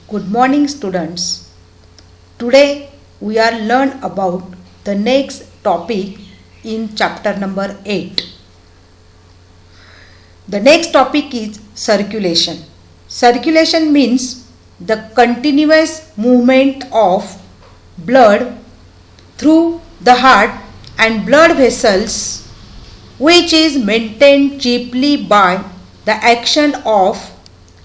Good morning students. Today we are learn about the next topic in chapter number 8. The next topic is circulation. Circulation means the continuous movement of blood through the heart and blood vessels, which is maintained chiefly by the action of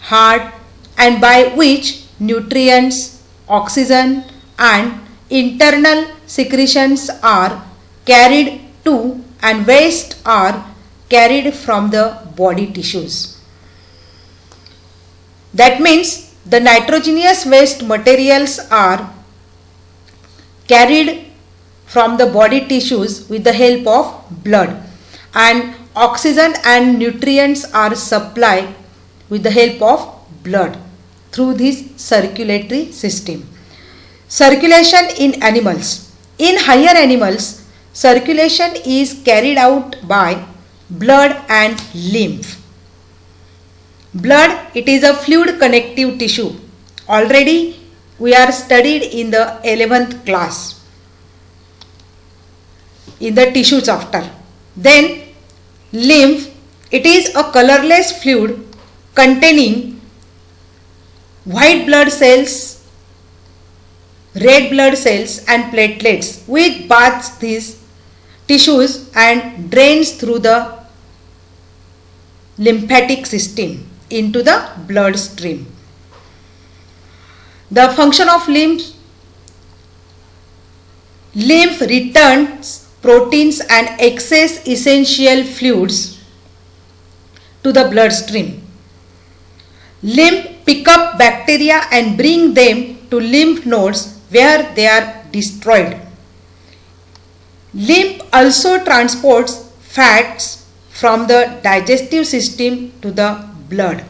heart and by which nutrients, oxygen and internal secretions are carried to and waste are carried from the body tissues. That means the nitrogenous waste materials are carried from the body tissues with the help of blood, and oxygen and nutrients are supplied with the help of blood through this circulatory system. Circulation in animals. In higher animals, circulation is carried out by blood and lymph. Blood, it is a fluid connective tissue. Already we are studied in the 11th class in the tissue chapter. Then lymph, it is a colorless fluid containing white blood cells, red blood cells and platelets, which baths these tissues and drains through the lymphatic system into the blood stream. The function of lymph returns proteins and excess essential fluids to the bloodstream. Lymph pick up bacteria and bring them to lymph nodes where they are destroyed. Lymph also transports fats from the digestive system to the blood.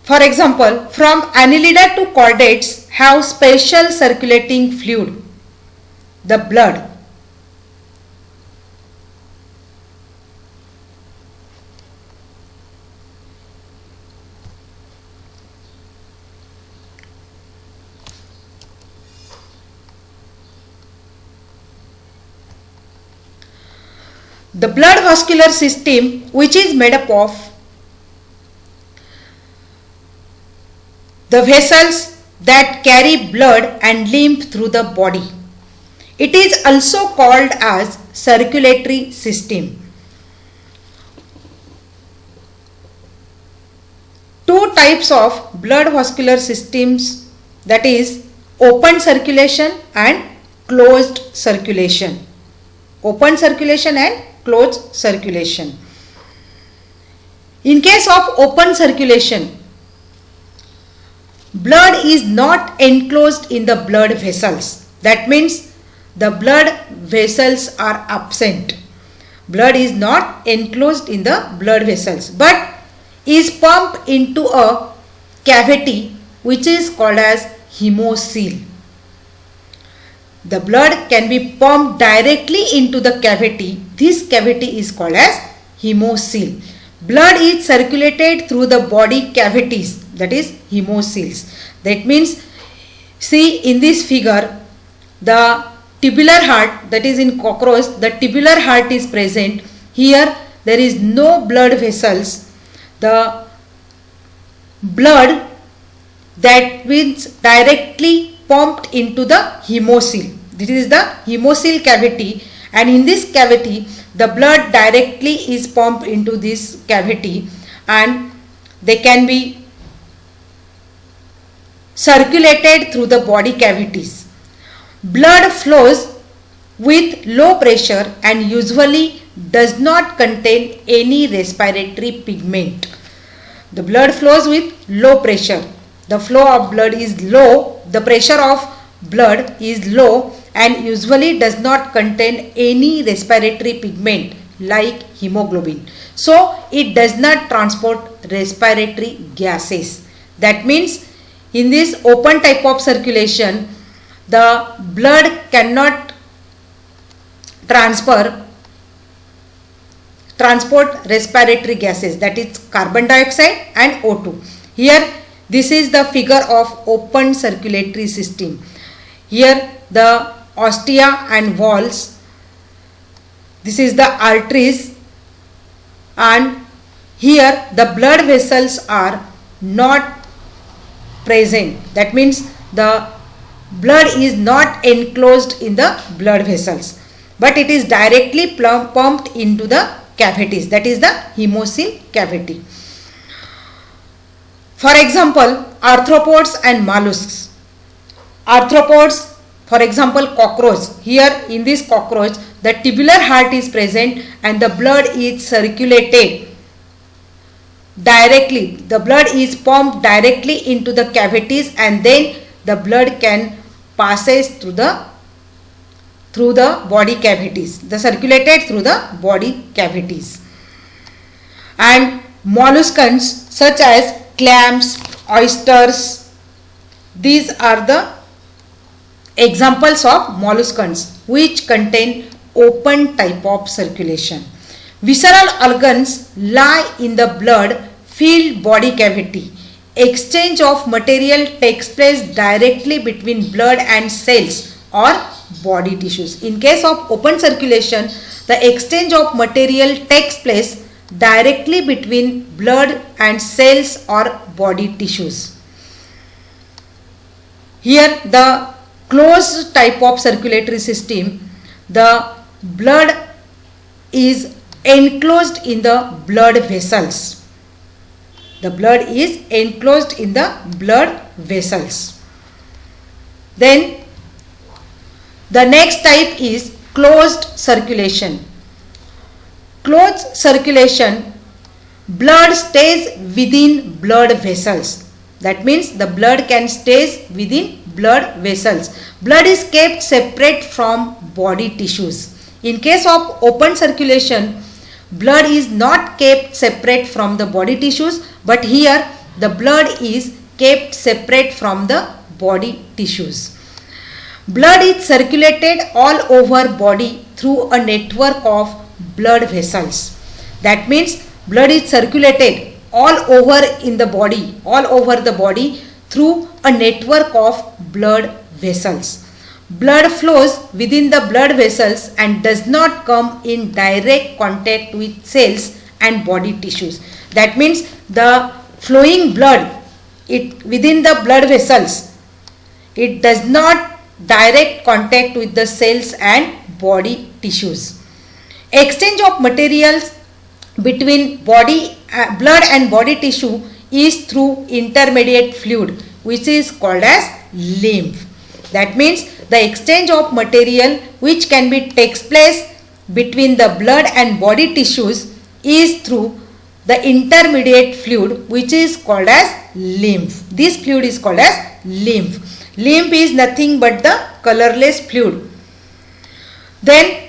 For example, from annelida to chordates have special circulating fluid, the blood. The blood vascular system, which is made up of the vessels that carry blood and lymph through the body. It is also called as circulatory system. Two types of blood vascular systems, that is open circulation and closed circulation. Open circulation and closed circulation. In case of open circulation, blood is not enclosed in the blood vessels. That means the blood vessels are absent. Blood is not enclosed in the blood vessels but is pumped into a cavity which is called as hemocoel. The blood can be pumped directly into the cavity. This cavity is called as hemocoel. Blood is circulated through the body cavities, that is hemocoels. That means, see in this figure, the tubular heart, that is in cockroach, the tubular heart is present. Here there is no blood vessels. The blood that means directly pumped into the hemocoel. This is the hemocoel cavity, and in this cavity the blood directly is pumped into this cavity and they can be circulated through the body cavities. Blood flows with low pressure and usually does not contain any respiratory pigment. The blood flows with low pressure. The flow of blood is low, the pressure of blood is low and usually does not contain any respiratory pigment like hemoglobin. So it does not transport respiratory gases. That means in this open type of circulation, the blood cannot transport respiratory gases, that is carbon dioxide and O2. Here this is the figure of open circulatory system. Here the ostia and walls, this is the arteries, and here the blood vessels are not present. That means the blood is not enclosed in the blood vessels, but it is directly pumped into the cavities, that is the hemocoel cavity. For example, arthropods and mollusks. Arthropods, for example cockroach. Here in this cockroach the tubular heart is present and the blood is circulated directly. The blood is pumped directly into the cavities and then the blood can passes through the body cavities, circulated through the body cavities. And molluscans such as clams, oysters, these are the examples of molluscans which contain open type of circulation. Visceral organs lie in the blood filled body cavity. Exchange of material takes place directly between blood and cells or body tissues. In case of open circulation, the exchange of material takes place directly between blood and cells or body tissues. Here the closed type of circulatory system, the blood is enclosed in the blood vessels. The blood is enclosed in the blood vessels. Then the next type is closed circulation. Closed circulation, blood stays within blood vessels. That means the blood can stay within blood vessels. Blood is kept separate from body tissues. In case of open circulation, blood is not kept separate from the body tissues, but here the blood is kept separate from the body tissues. Blood is circulated all over body through a network of blood vessels. That means blood is circulated all over the body through a network of blood vessels. Blood flows within the blood vessels and does not come in direct contact with cells and body tissues. That means the flowing blood within the blood vessels, it does not direct contact with the cells and body tissues. Exchange of materials between blood and body tissue is through intermediate fluid, which is called as lymph. That means the exchange of material which takes place between the blood and body tissues is through the intermediate fluid, which is called as lymph. This fluid is called as lymph. Lymph is nothing but the colorless fluid. Then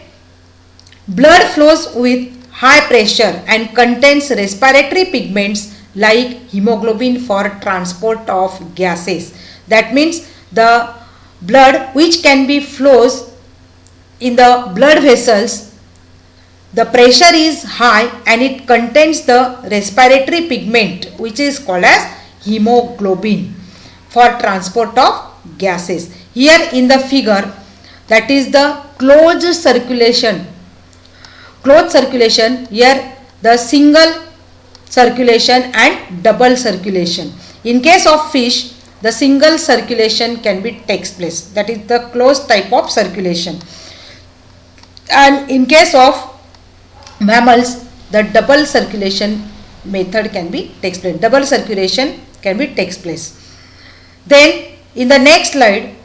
blood flows with high pressure and contains respiratory pigments like hemoglobin for transport of gases. That means the blood which flows in the blood vessels, the pressure is high and it contains the respiratory pigment which is called as hemoglobin for transport of gases. Here in the figure, that is the closed circulation. Closed circulation, here the single circulation and double circulation. In case of fish, the single circulation takes place. That is the closed type of circulation. And in case of mammals, the double circulation method takes place. Double circulation takes place. Then in the next slide,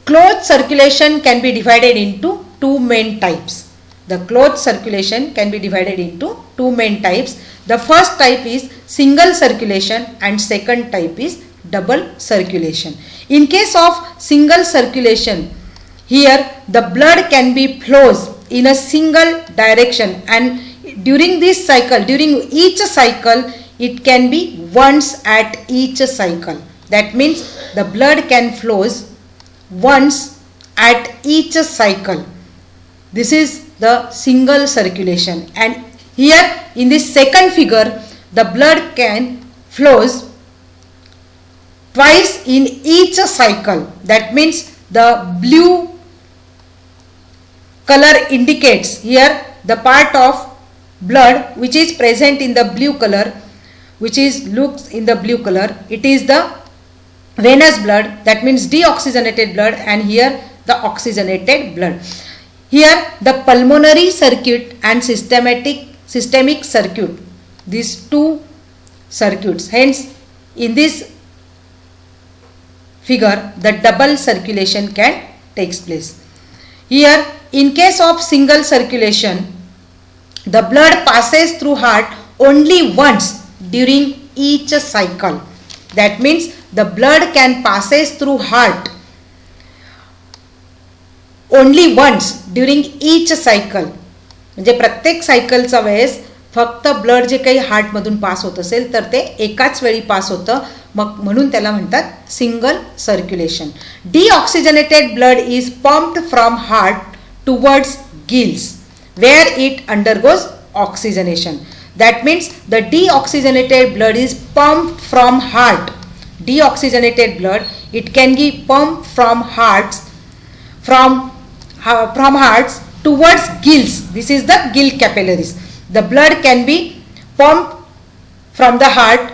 closed circulation can be divided into two main types. The closed circulation can be divided into two main types. The first type is single circulation and second type is double circulation. In case of single circulation, here the blood flows in a single direction, and during each cycle it can be once at each cycle. That means the blood can flows once at each cycle. This is the single circulation. And here in this second figure, the blood can flows twice in each cycle. That means the blue color indicates here the part of blood which is present in the blue color, which is looks in the blue color. It is the venous blood, that means deoxygenated blood, and here the oxygenated blood. Here the pulmonary circuit and systemic circuit, these two circuits. Hence in this figure the double circulation can takes place. Here in case of single circulation, the blood passes through heart only once during each cycle. That means the blood can passes through heart only once during each cycle. म्हणजे प्रत्येक सायकलचा वेळेस फक्त blood जे काही हार्टमधून पास होत असेल तर ते एकाच वेळी पास होतं, मग म्हणून त्याला म्हणतात single circulation. Deoxygenated blood is pumped from heart towards gills where it undergoes oxygenation. That means the deoxygenated blood is pumped from heart. Deoxygenated blood, it can be pumped from hearts towards gills. This is the gill capillaries. The blood can be pumped from the heart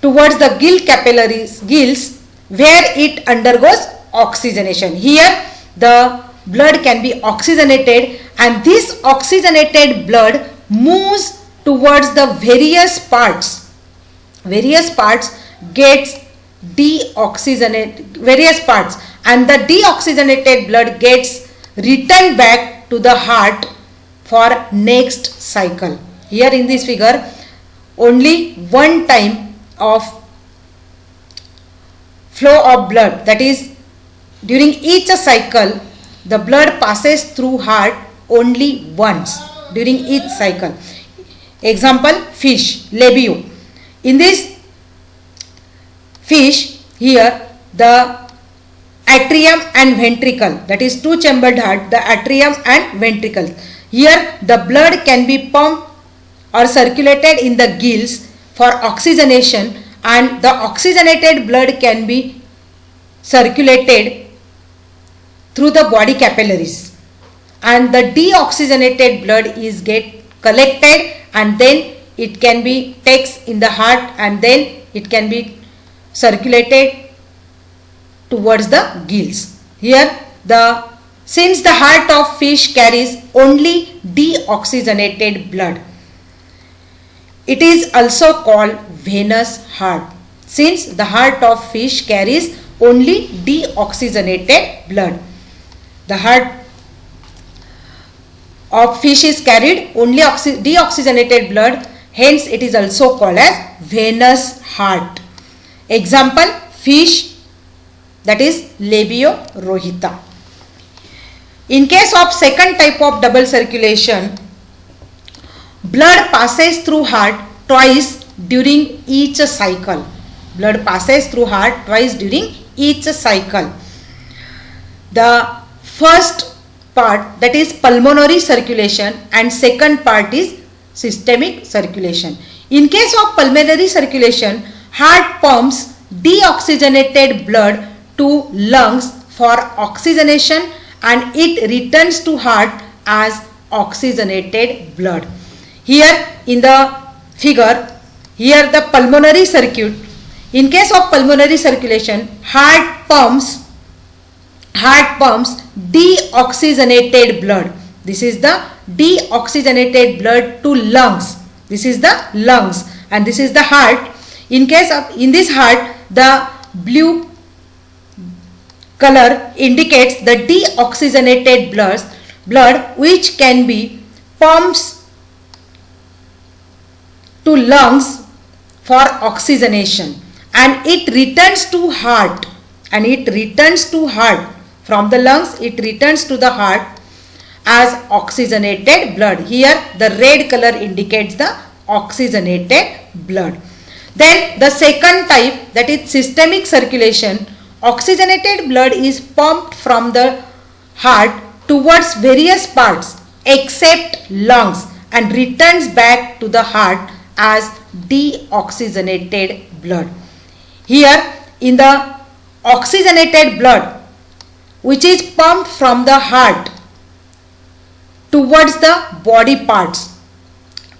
towards the gill capillaries, gills, where it undergoes oxygenation. Here the blood can be oxygenated, and this oxygenated blood moves towards the various parts gets deoxygenated, and the deoxygenated blood gets returned back to the heart for next cycle. Here in this figure only one time of flow of blood, that is during each cycle the blood passes through heart only once during each cycle. Example, fish, labio. In this fish, here the atrium and ventricle, that is two chambered heart, the atrium and ventricle. Here the blood can be pumped or circulated in the gills for oxygenation, and the oxygenated blood can be circulated through the body capillaries, and the deoxygenated blood is get collected, and then it can be takes in the heart, and then it can be circulated towards the gills. Here since the heart of fish carries only deoxygenated blood, it is also called venous heart. Since the heart of fish carries only deoxygenated blood, the heart of fish is carried only deoxygenated blood, hence it is also called as venous heart. Example, fish, that is labio rohita. In case of second type of double circulation, blood passes through heart twice during each cycle. Blood passes through heart twice during each cycle. The first part, that is pulmonary circulation, and second part is systemic circulation. In case of pulmonary circulation, heart pumps deoxygenated blood to lungs for oxygenation, and it returns to heart as oxygenated blood. Here in the figure, here the pulmonary circuit. In case of pulmonary circulation, heart pumps deoxygenated blood. This is the deoxygenated blood to lungs. This is the lungs, and this is the heart. In this heart, the blue color indicates the deoxygenated blood which can be pumped to lungs for oxygenation, and it returns to heart, from the lungs it returns to the heart as oxygenated blood. Here the red color indicates the oxygenated blood. Then the second type, that is systemic circulation, oxygenated blood is pumped from the heart towards various parts except lungs and returns back to the heart as deoxygenated blood. Here in the oxygenated blood which is pumped from the heart towards the body parts,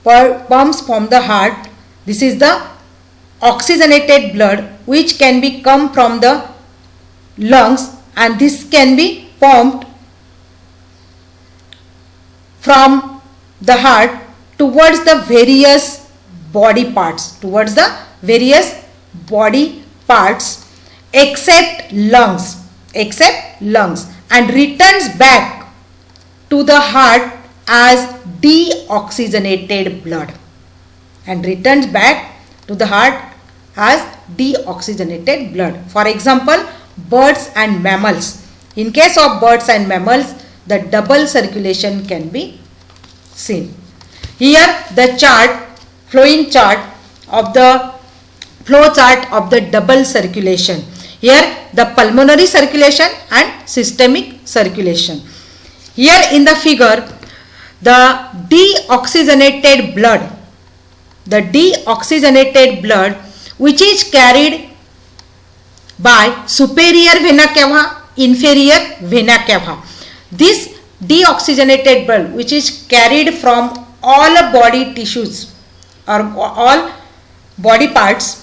pumps from the heart, this is the oxygenated blood which can be come from the lungs, and this can be pumped from the heart towards the various body parts, except lungs, and returns back to the heart as deoxygenated blood, For example, birds and mammals. In case of birds and mammals, the double circulation can be seen. Here the flow chart of the double circulation. Here the pulmonary circulation and systemic circulation. Here in the figure, the deoxygenated blood which is carried by superior vena cava, inferior vena cava. This deoxygenated blood which is carried from all body tissues or all body parts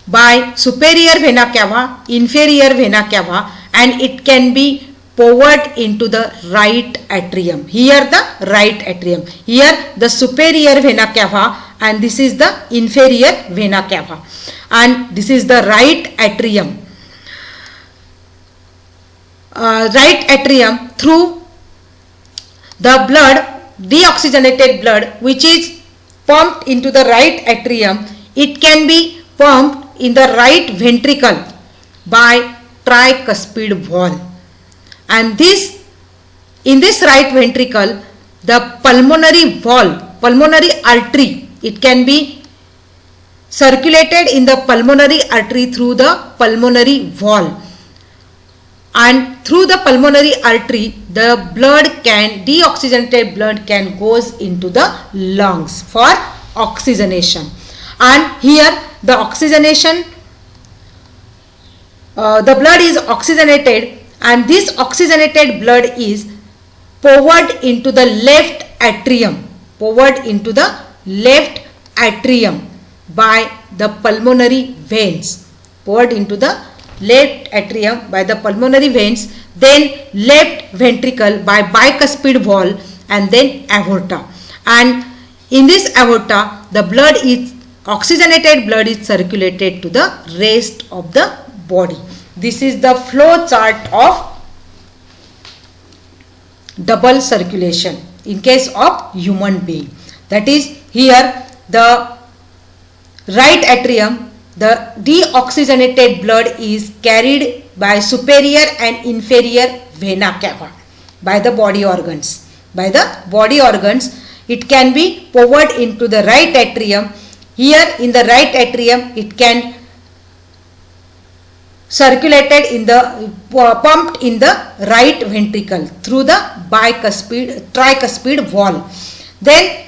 by superior vena cava, inferior vena cava, and it can be poured into the right atrium. Here the right atrium, here the superior vena cava, and this is the inferior vena cava, and this is the right atrium. Through the blood, deoxygenated blood which is pumped into the right atrium, it can be pumped in the right ventricle by tricuspid valve, and in this right ventricle, the pulmonary artery, it can be circulated in the pulmonary artery through the pulmonary valve, and through the pulmonary artery the deoxygenated blood can goes into the lungs for oxygenation, and here the blood is oxygenated, and this oxygenated blood is poured into the left atrium by the pulmonary veins, then left ventricle by bicuspid valve, and then aorta, and in this aorta the oxygenated blood is circulated to the rest of the body. This is the flow chart of double circulation in case of human being. That is, here the right atrium, the deoxygenated blood is carried by superior and inferior vena cava by the body organs. It can be poured into the right atrium. Here in the right atrium, it can pumped in the right ventricle through the tricuspid valve. Then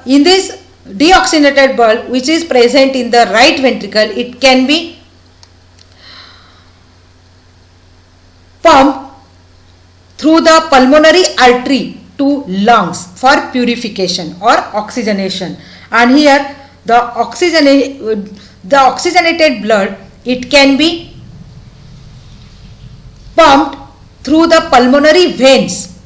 in this deoxygenated blood which is present in the right ventricle, it can be pumped through the pulmonary artery to lungs for purification or oxygenation, and here the oxygenated blood, it can be pumped through the pulmonary veins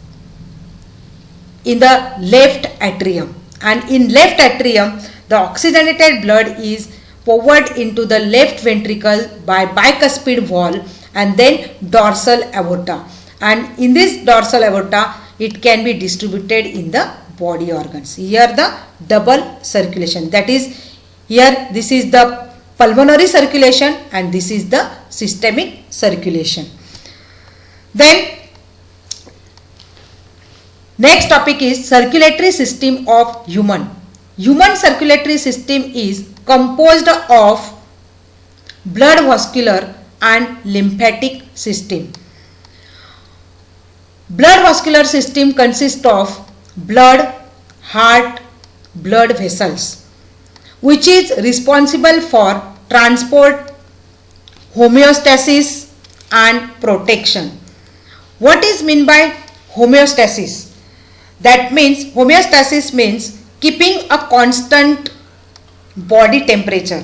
in the left atrium, and in left atrium the oxygenated blood is poured into the left ventricle by bicuspid valve and then dorsal aorta, and in this dorsal aorta it can be distributed in the body organs. Here the double circulation, that is, here this is the pulmonary circulation and this is the systemic circulation. Then next topic is circulatory system of human. Human circulatory system is composed of blood vascular and lymphatic system. Blood vascular system consists of blood, heart, blood vessels, which is responsible for transport, homeostasis and protection. What is meant by homeostasis? That means homeostasis means keeping a constant body temperature.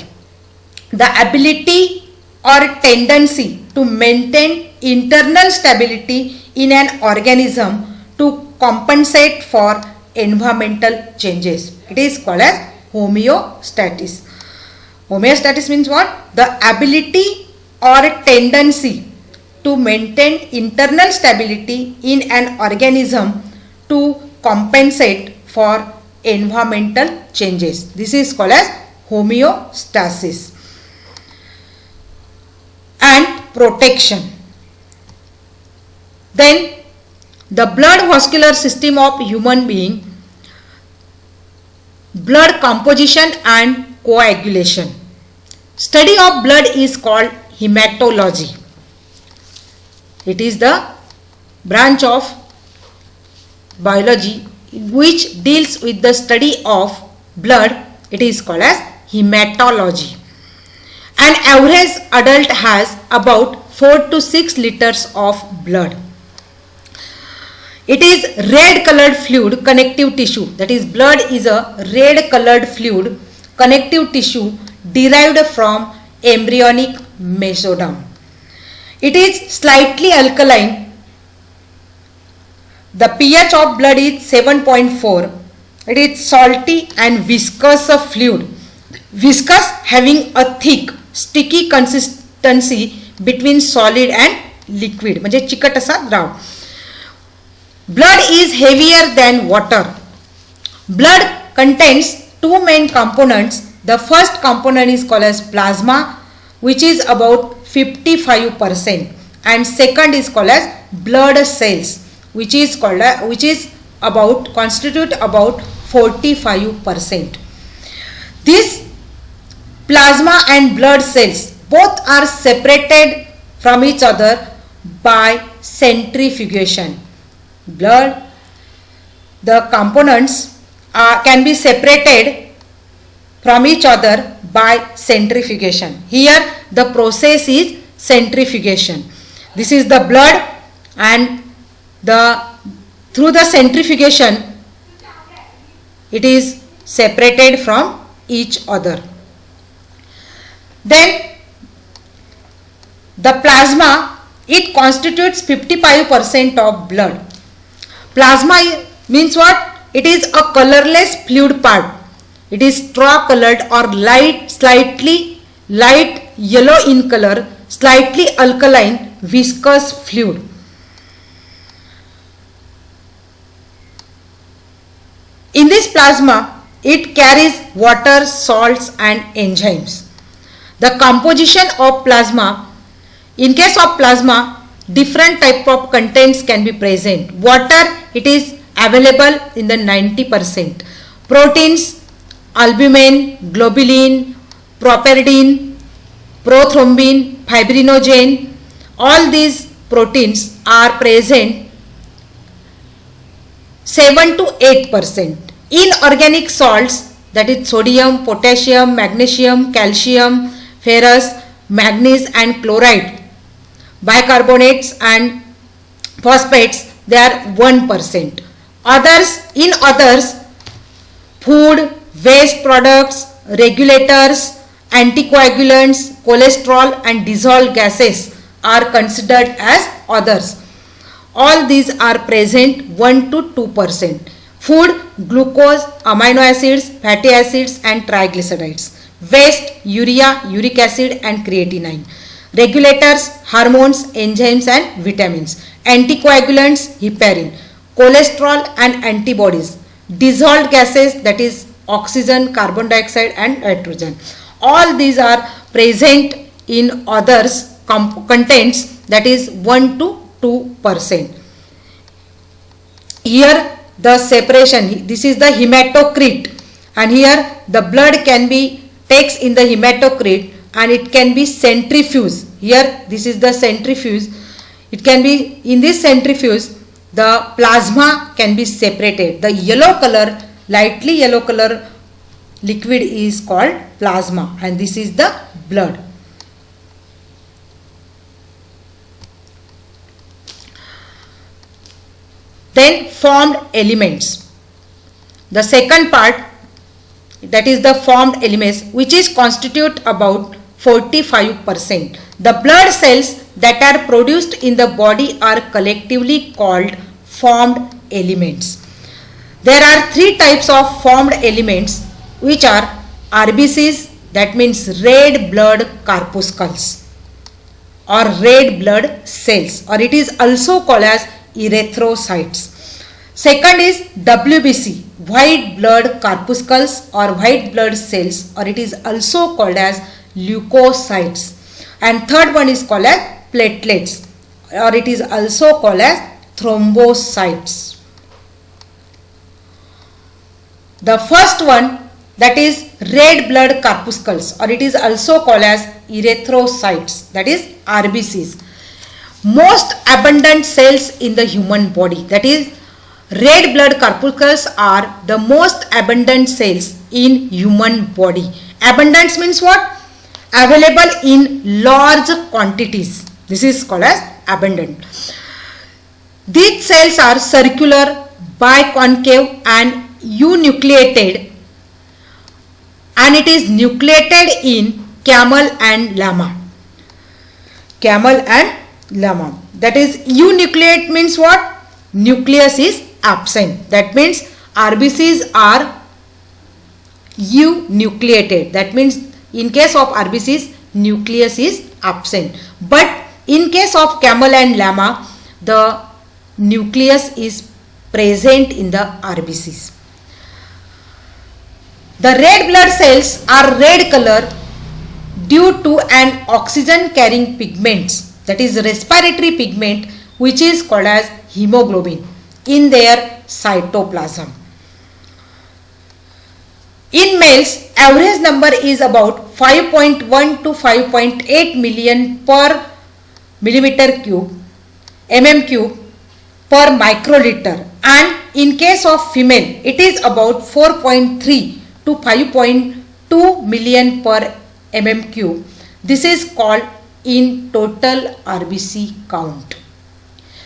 The ability or tendency to maintain internal stability in an organism to compensate for environmental changes. It is called as homeostasis. Homeostasis means what? The ability or tendency to maintain internal stability in an organism to compensate for environmental changes. This is called as homeostasis. And protection. Then the blood vascular system of human being, blood composition and coagulation. Study of blood is called hematology. It is the branch of biology which deals with the study of blood. It is called as hematology. An average adult has about 4 to 6 liters of blood. It is red colored fluid connective tissue. That is, blood is a red colored fluid connective tissue derived from embryonic mesoderm. It is slightly alkaline. The pH of blood is 7.4. It is salty and viscous fluid. Viscous, having a thick sticky consistency between solid and liquid, म्हणजे चिकट असा द्रव. Blood is heavier than water. Blood contains two main components. The first component is called as plasma, which is about 55%, and second is called as blood cells, which is constitute about 45%. This plasma and blood cells both are separated from each other by centrifugation. The components can be separated from each other by centrifugation. Here the process is centrifugation. This is the blood, and through the centrifugation it is separated from each other. Then the plasma, it constitutes 55% of blood. Plasma means what? It is a colorless fluid part. It is straw colored or slightly light yellow in color, slightly alkaline, viscous fluid. In this plasma, it carries water, salts and enzymes. The composition of plasma, in case of plasma, different type of contents can be present. Water, it is available in the 90%. Proteins, albumin, globulin, properdin, prothrombin, fibrinogen, all these proteins are present 7 to 8%. Inorganic salts, that is sodium, potassium, magnesium, calcium, ferrous, manganese and chloride, bicarbonates and phosphates, they are 1%. In others, food, waste products, regulators, anticoagulants, cholesterol and dissolved gases are considered as others. All these are present 1 to 2%. Food, glucose, amino acids, fatty acids and triglycerides. Waste, urea, uric acid and creatinine. Regulators, hormones, enzymes and vitamins. Anticoagulants, heparin. Cholesterol and antibodies. Dissolved gases, that is oxygen, carbon dioxide and nitrogen. All these are present in others contents, that is 1 to 2%. Here the separation, this is the hematocrit, and here the blood can be takes in the hematocrit and it can be centrifused. Here this is the centrifuge. It can be in this centrifuge, the plasma can be separated. The yellow color, lightly yellow color liquid is called plasma, and this is the blood. Then formed elements. The second part, that is the formed elements, which is constitute about 45%. The blood cells that are produced in the body are collectively called formed elements. There are three types of formed elements, which are RBCs, that means red blood corpuscles or red blood cells, or it is also called as erythrocytes. Second is WBC, white blood corpuscles or white blood cells, or it is also called as leukocytes. And third one is called as platelets, or it is also called as thrombocytes. The first one, that is red blood corpuscles, or it is also called as erythrocytes, that is RBCs. Most abundant cells in the human body, that is red blood corpuscles are the most abundant cells in human body. Abundance means what? Available in large quantities. This is called as abundant. These cells are circular, biconcave and eunucleated, and it is nucleated in camel and llama. Camel and llama. That is, eunucleate means what? Nucleus is absent. That means RBCs are eunucleated. That means in case of RBCs, nucleus is absent. But in case of camel and llama, the nucleus is present in the RBCs. The red blood cells are red color due to an oxygen carrying pigments, that is respiratory pigment, which is called as hemoglobin, in their cytoplasm. In males, average number is about 5.1 to 5.8 million per millimeter cube, mm cube per microliter, and in case of female, it is about 4.3 to 5.2 million per mm cube. This is called in total RBC count.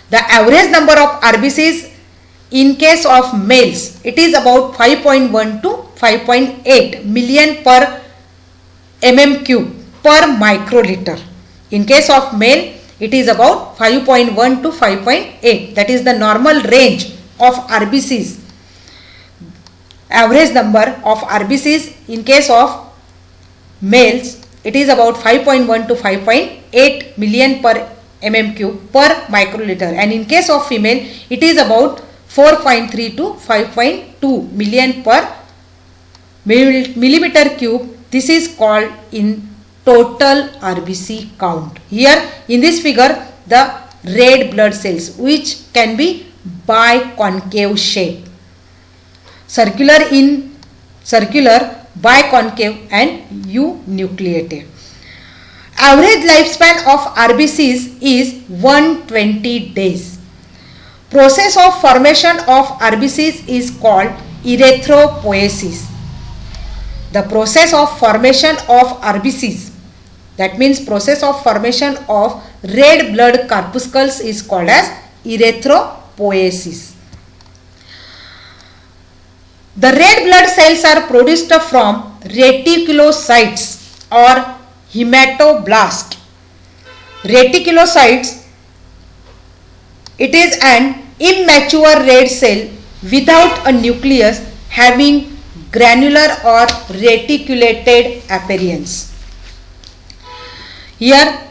The average number of RBCs in case of males, it is about 5.1 to 5.8 million per mm cube per microliter. In case of male, it is about 5.1 to 5.8. That is the normal range of RBCs. Average number of RBCs in case of males, it is about 5.1 to 5.8 million per mm cube per microliter, and in case of female, it is about 4.3 to 5.2 million per millimeter cube. This is called in total RBC count. Here in this figure, the red blood cells, which can be biconcave shape, circular, biconcave and eunucleated. Average lifespan of RBCs is 120 days. Process of formation of RBCs is called erythropoiesis. The process of formation of RBCs, that means process of formation of red blood corpuscles, is called as erythropoiesis. The red blood cells are produced from reticulocytes or hematoblast. Reticulocytes, it is an immature red cell without a nucleus, having granular or reticulated appearance. Here,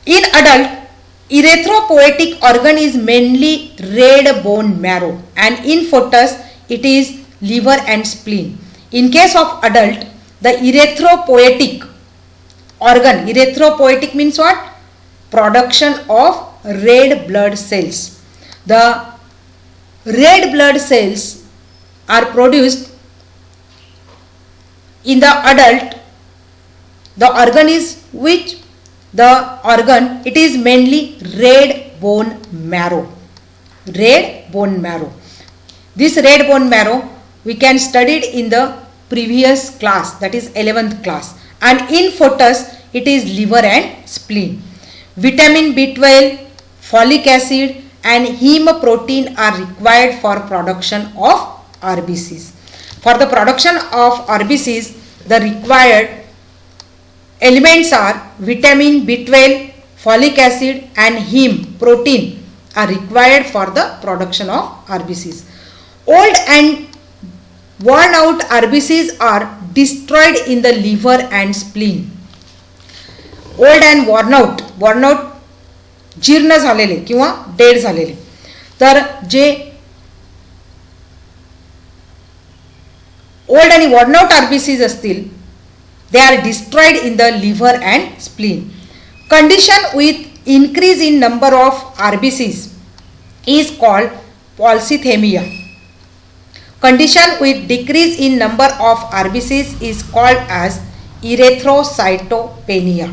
in adult, erythropoietic organ is mainly red bone marrow, and in fetus it is liver and spleen. In case of adult, the erythropoietic organ, erythropoietic means what? Production of red blood cells. The red blood cells are produced in the adult. The organ is which? The organ, it is mainly red bone marrow. Red bone marrow. This red bone marrow we can studied in the previous class, that is 11th class, and in fetus it is liver and spleen. Vitamin B12, folic acid and heme protein are required for production of RBCs. For the production of RBCs, the required elements are vitamin B12, folic acid and heme protein are required for the production of RBCs. Old and worn out RBCs are destroyed in the liver and spleen. Old and worn out जीर्ण झालेले किंवा dead झालेले, तर जे old आणि worn out RBCs असतील they are destroyed in the liver and spleen. Condition with increase in number of RBCs is called polycythaemia. Condition with decrease in number of RBCs is called as erythrocytopenia.